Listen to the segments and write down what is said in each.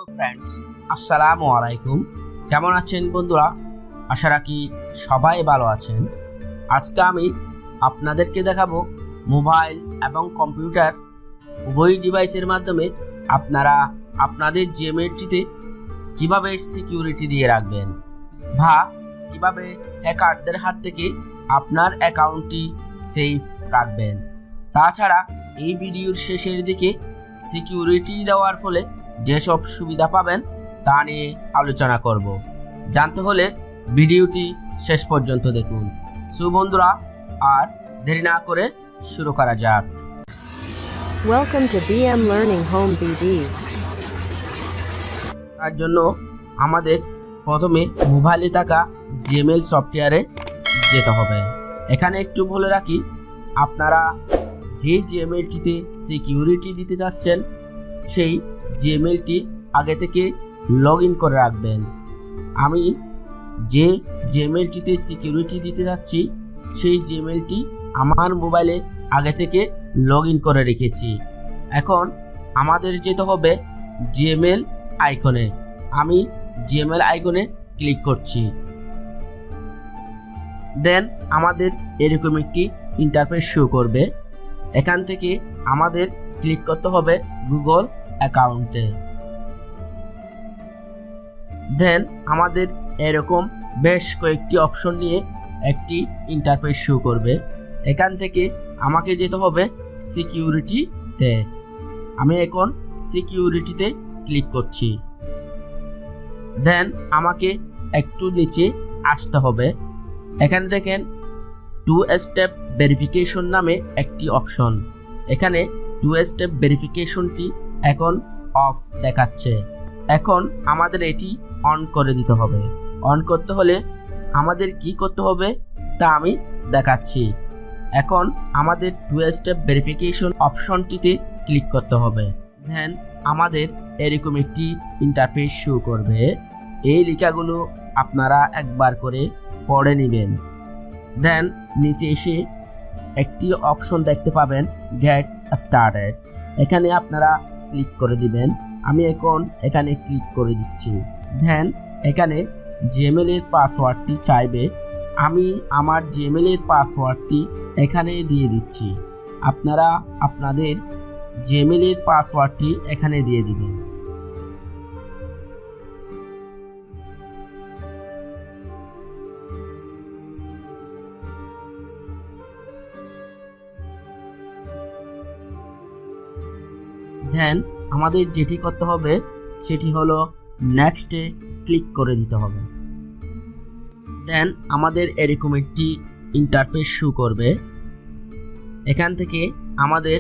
Hello friends, আসসালামু আলাইকুম। কেমন আছেন বন্ধুরা? আশা রাখি সবাই ভালো আছেন। আজকে আমি আপনাদেরকে দেখাবো মোবাইল এবং কম্পিউটার উভয় ডিভাইসের মাধ্যমে আপনারা আপনাদের জিমেইলটিতে কিভাবে সিকিউরিটি দিয়ে রাখবেন বা কিভাবে হ্যাকারদের হাত থেকে আপনার অ্যাকাউন্টটি সেফ রাখবেন। তাছাড়া এই ভিডিওর শেষের দিকে সিকিউরিটি দেওয়ার ফলে যেসব সুবিধা পাবেন তা নিয়ে আলোচনা করব। জানতে হলে ভিডিওটি শেষ পর্যন্ত দেখুন। সো বন্ধুরা, আর দেরি না করে শুরু করা যাক। Welcome to BM Learning Home BD. তার জন্য আমাদের প্রথমে মোবাইলে থাকা জিমেইল সফটওয়্যারে যেতে হবে। এখানে একটু বলে রাখি, আপনারা যে জিমেইলটিতে সিকিউরিটি দিতে চাচ্ছেন সেই জিমেইলটি আগে থেকে লগ ইন করে রাখবেন। আমি যে জিমেইলটিতে সিকিউরিটি দিতে যাচ্ছি সেই জিমেইলটি আমার মোবাইলে আগে থেকে লগ ইন করে রেখেছি। এখন আমাদের যেতে হবে জিমেইল আইকনে। আমি জিমেইল আইকনে ক্লিক করছি। দেন আমাদের এরকম একটি ইন্টারফেস শো করবে। এখান থেকে আমাদের ক্লিক করতে হবে গুগল অ্যাকাউন্টে। দেন আমাদের এরকম বেশ কয়েকটি অপশন নিয়ে একটি ইন্টারফেস শো করবে। এখান থেকে আমাকে যেতে হবে সিকিউরিটিতে। আমি এখন সিকিউরিটিতে ক্লিক করছি। দেন আমাকে একটু নিচে আসতে হবে। এখানে দেখেন 2 স্টেপ ভেরিফিকেশন নামে একটি অপশন। এখানে 2 স্টেপ ভেরিফিকেশনটি এখন অফ দেখাচ্ছে। এখন আমাদের এটি অন করে দিতে হবে। অন করতে হলে আমাদের কি করতে হবে তা আমি দেখাচ্ছি। এখন আমাদের 2 স্টেপ ভেরিফিকেশন অপশনটিতে ক্লিক করতে হবে। দেন আমাদের এরকম একটি ইন্টারফেস শো করবে। এই লেখাগুলো আপনারা একবার করে পড়ে নেবেন। দেন নিচে এসে একটি অপশন দেখতে পাবেন গেট স্টার্টেড। এখানে আপনারা ক্লিক করে দিবেন। আমি এখন এখানে ক্লিক করে দিচ্ছি। দেন এখানে জিমেইলের পাসওয়ার্ডটি চাইবে। আমি আমার জিমেইলের পাসওয়ার্ডটি এখানে দিয়ে দিচ্ছি। আপনারা আপনাদের জিমেইলের পাসওয়ার্ডটি এখানে দিয়ে দিবেন। দেন আমাদের যেটি করতে হবে সেটি হলো নেক্সটে ক্লিক করে দিতে হবে। দেন আমাদের এরকম একটি ইন্টারফেস শো করবে। এখান থেকে আমাদের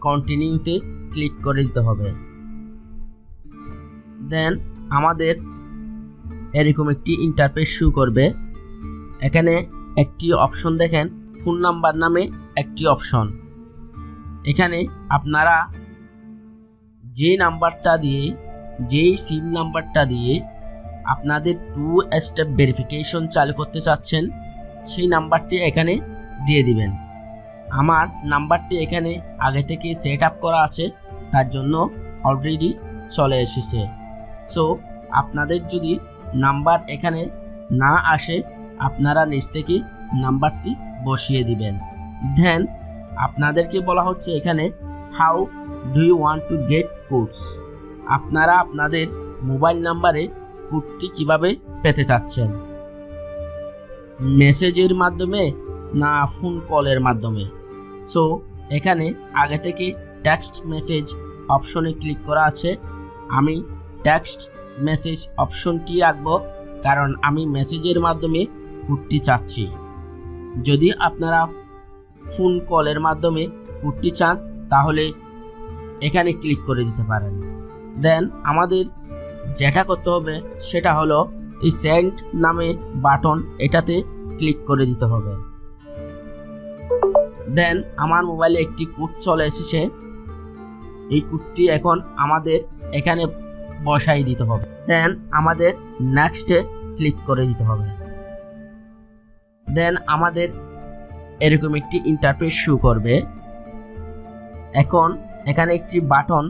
কন্টিনিউতে ক্লিক করে দিতে হবে। দেন আমাদের এরকম একটি ইন্টারফেস শো করবে। এখানে একটি অপশন দেখেন ফোন নাম্বার নামে একটি অপশন। এখানে আপনারা যে নাম্বারটা দিয়ে, যেই সিম নাম্বারটা দিয়ে আপনাদের 2 স্টেপ ভেরিফিকেশন চালু করতে চাচ্ছেন সেই নাম্বারটি এখানে দিয়ে দিবেন। আমার নাম্বারটি এখানে আগে থেকে সেট আপ করা আছে, তার জন্য অলরেডি চলে এসেছে। সো আপনাদের যদি নাম্বার এখানে না আসে আপনারা নিচ থেকে নাম্বারটি বসিয়ে দিবেন। দেন আপনাদেরকে বলা হচ্ছে এখানে how do you want to get codes. আপনারা আপনাদের মোবাইল নাম্বারে কোডটি কিভাবে পেতে চাচ্ছেন, মেসেজের মাধ্যমে না ফোন কলের মাধ্যমে। সো এখানে আগে থেকে টেক্সট মেসেজ অপশনে ক্লিক করা আছে। আমি টেক্সট মেসেজ অপশনটি রাখবো, কারণ আমি মেসেজের মাধ্যমে কোডটি চাচ্ছি। যদি আপনারা ফোন কলের মাধ্যমে কোডটি চান তাহলে এখানে ক্লিক করে দিতে পারেন। দেন আমাদের যেটা করতে হবে সেটা হলো এই সেন্ড নামে বাটন, এটাতে ক্লিক করে দিতে হবে। দেন আমার মোবাইলে একটি কোড চলে এসেছে। এই কোডটি এখন আমাদের এখানে বসাই দিতে হবে। দেন আমাদের নেক্সটে ক্লিক করে দিতে হবে। দেন আমাদের এরকম একটি ইন্টারফেস শো করবে। এখন এখানে একটি বাটন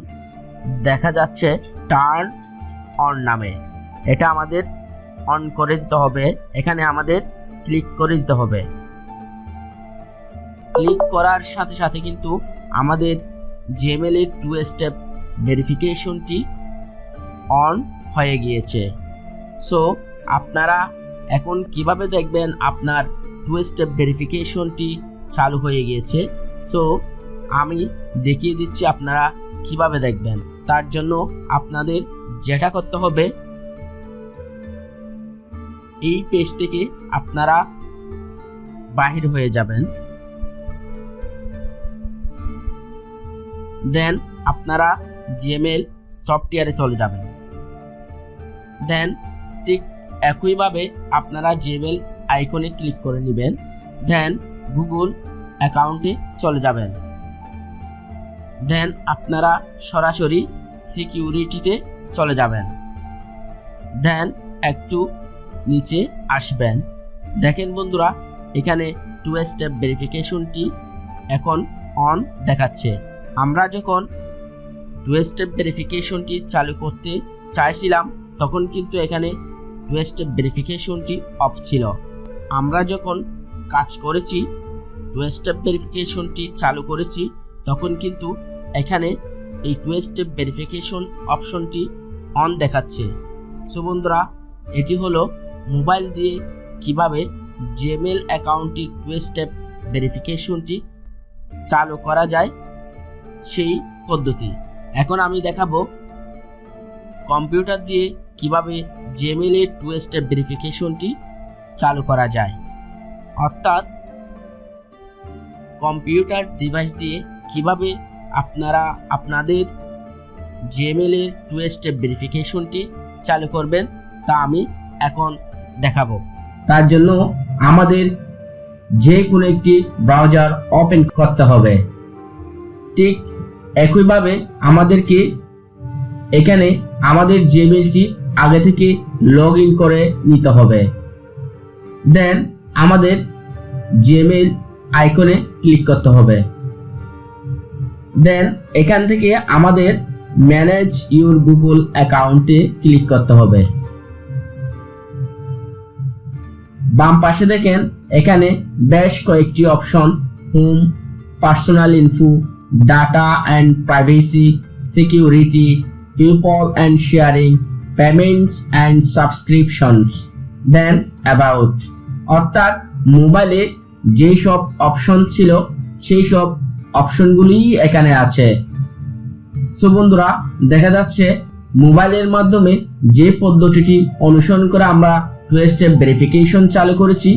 দেখা যাচ্ছে টার্ন অন নামে। এটা আমাদের অন করে দিতে হবে। এখানে আমাদের ক্লিক করে দিতে হবে। ক্লিক করার সাথে সাথে কিন্তু আমাদের জিমেইল এর 2 স্টেপ ভেরিফিকেশনটি অন হয়ে গিয়েছে। সো আপনারা এখন কিভাবে দেখবেন আপনার 2 স্টেপ ভেরিফিকেশনটি চালু হয়ে গিয়েছে? সো আমি দেখিয়ে দিচ্ছি আপনারা কিভাবে দেখবেন। তার জন্য আপনাদের যেটা করতে হবে, এই পেজ থেকে আপনারা বাহির হয়ে যাবেন। দেন আপনারা জিমেইল সফটওয়্যারে চলে যাবেন। দেন ঠিক একইভাবে আপনারা জিমেইল আইকনে ক্লিক করে নেবেন। দেন গুগল অ্যাকাউন্টে চলে যাবেন। দেন আপনারা সরাসরি সিকিউরিটিতে চলে যাবেন। দেন একটু নিচে আসবেন। দেখেন বন্ধুরা, এখানে 2 স্টেপ ভেরিফিকেশনটি এখন অন দেখাচ্ছে। আমরা যখন 2 স্টেপ ভেরিফিকেশনটি চালু করতে চাইছিলাম তখন কিন্তু এখানে 2 স্টেপ ভেরিফিকেশনটি অফ ছিল। আমরা যখন কাজ করেছি, 2 স্টেপ ভেরিফিকেশনটি চালু করেছি, তখন কিন্তু এখানে এই 2 স্টেপ ভেরিফিকেশন অপশনটি অন দেখাচ্ছে। সো বন্ধুরা, এটি হলো মোবাইল দিয়ে কিভাবে জিমেইল অ্যাকাউন্টটি 2 স্টেপ ভেরিফিকেশনটি চালু করা যায় সেই পদ্ধতি। এখন আমি দেখাবো কম্পিউটার দিয়ে কিভাবে জিমেইলের 2 স্টেপ ভেরিফিকেশনটি চালু করা যায়। অর্থাৎ কম্পিউটার ডিভাইস দিয়ে কিভাবে আপনারা আপনাদের জিমেইলের 2 স্টেপ ভেরিফিকেশনটি চালু করবেন তা আমি এখন দেখাবো। তার জন্য আমাদের যে কোনো একটি ব্রাউজার ওপেন করতে হবে। ঠিক একইভাবে আমাদেরকে এখানে আমাদের জিমেইলটি আগে থেকে লগ ইন করে নিতে হবে। দেন আমাদের জিমেইল আইকনে ক্লিক করতে হবে। দেন এখান থেকে আমাদের ম্যানেজ ইউর গুগল অ্যাকাউন্টে ক্লিক করতে হবে। বাম পাশে দেখেন এখানে বেশ কয়েকটি option, home, personal info, data and privacy, security, people and sharing, payments and subscriptions, then about. অর্থাৎ মোবাইলে যেই সব অপশন ছিল সেই সব অপশনগুলি এখানে আছে। সো বন্ধুরা, দেখা যাচ্ছে মোবাইলের মাধ্যমে যে পদ্ধতিটি অনুসরণ করে আমরা 2 স্টেপ ভেরিফিকেশন চালু করেছি,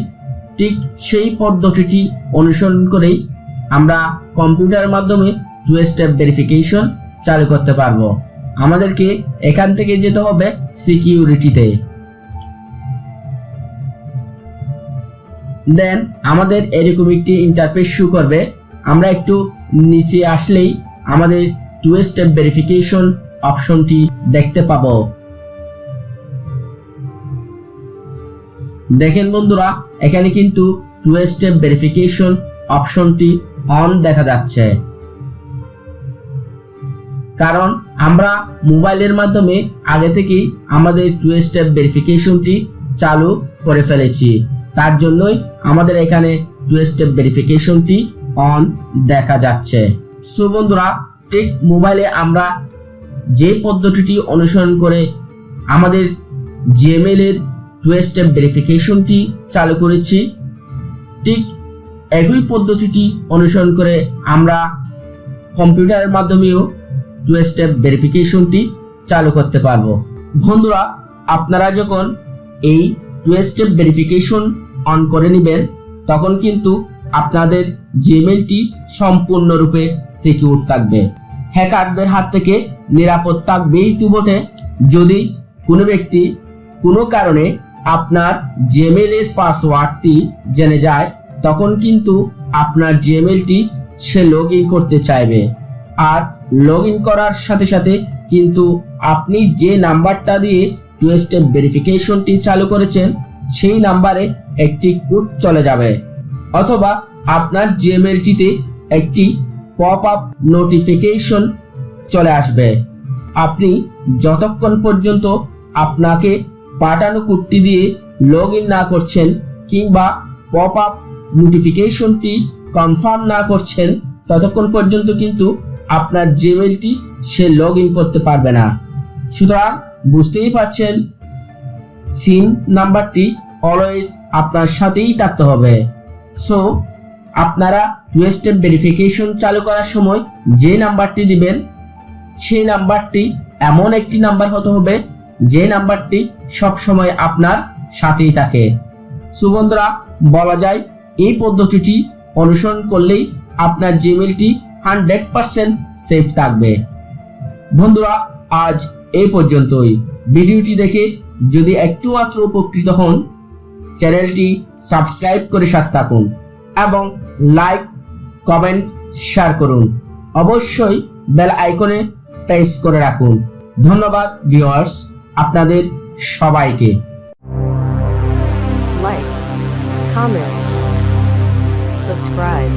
ঠিক সেই পদ্ধতিটি অনুসরণ করেই আমরা কম্পিউটারের মাধ্যমে 2 স্টেপ ভেরিফিকেশন চালু করতে পারবো। আমাদেরকে এখান থেকে যেতে হবে সিকিউরিটিতে। দেন আমাদের এরকম একটি ইন্টারফেস শো করবে। আমরা একটু নিচে আসলেই আমাদের 2 স্টেপ ভেরিফিকেশন অপশনটি দেখতে পাবো। দেখেন বন্ধুরা, এখানে কিন্তু 2 স্টেপ ভেরিফিকেশন অপশনটি অন দেখা যাচ্ছে, কারণ আমরা মোবাইলের মাধ্যমে আগে থেকেই আমাদের 2 স্টেপ ভেরিফিকেশনটি চালু করে ফেলেছি। তার জন্যই আমাদের এখানে 2 স্টেপ ভেরিফিকেশনটি অন দেখা যাচ্ছে। সো বন্ধুরা, ঠিক মোবাইলে আমরা যে পদ্ধতিটি অনুসরণ করে আমাদের জিমেইলের 2 স্টেপ ভেরিফিকেশনটি চালু করেছি, ঠিক একই পদ্ধতিটি অনুসরণ করে আমরা কম্পিউটারের মাধ্যমেও 2 স্টেপ ভেরিফিকেশনটি চালু করতে পারবো। বন্ধুরা, আপনারা যখন এই 2 স্টেপ ভেরিফিকেশন অন করে নেবেন তখন কিন্তু আপনাদের জিমেইলটি সম্পূর্ণরূপে সিকিউর থাকবে, হ্যাকারদের হাত থেকে নিরাপদ থাকবেই তো বটে। যদি কোনো ব্যক্তি কোনো কারণে আপনার জিমেইলের পাসওয়ার্ডটি জেনে যায় তখন কিন্তু আপনার জিমেইলটি সে লগ ইন করতে চাইবে। আর লগ ইন করার সাথে সাথে কিন্তু আপনি যে নাম্বারটা দিয়ে 2 স্টেপ ভেরিফিকেশনটি চালু করেছেন সেই নাম্বারে একটি কোড চলে যাবে, অথবা আপনার জিমেইলটিতে একটি পপ আপ নোটিফিকেশন চলে আসবে। আপনি যতক্ষণ পর্যন্ত আপনাকে পাঠানো কোডটি দিয়ে লগ ইন না করছেন কিংবা পপ আপ নোটিফিকেশনটি কনফার্ম না করছেন ততক্ষণ পর্যন্ত কিন্তু আপনার জিমেইলটি সে লগ ইন করতে পারবে না। সুতরাং বুঝতেই পারছেন সিম নাম্বারটি অলওয়েজ আপনার সাথেই থাকতে হবে। সো আপনারা টু স্টেপ ভেরিফিকেশন চালু করার সময় যে নাম্বারটি দিবেন সেই নাম্বারটি এমন একটি নাম্বার হতে হবে যে নাম্বারটি সব সময় আপনার সাথেই থাকে। সো বন্ধুরা, বলা যায় এই পদ্ধতিটি অনুসরণ করলেই আপনার জিমেইলটি 100% সেফ থাকবে। বন্ধুরা, আজ এই পর্যন্তই। ভিডিওটি দেখে যদি একটু মাত্র উপকৃত হন চ্যানেলটি সাবস্ক্রাইব করে সাথে থাকুন এবং লাইক, কমেন্ট, শেয়ার করুন। অবশ্যই বেল আইকনে প্রেস করে রাখুন। ধন্যবাদ ভিউয়ার্স, আপনাদের সবাইকে। Like, comment, subscribe.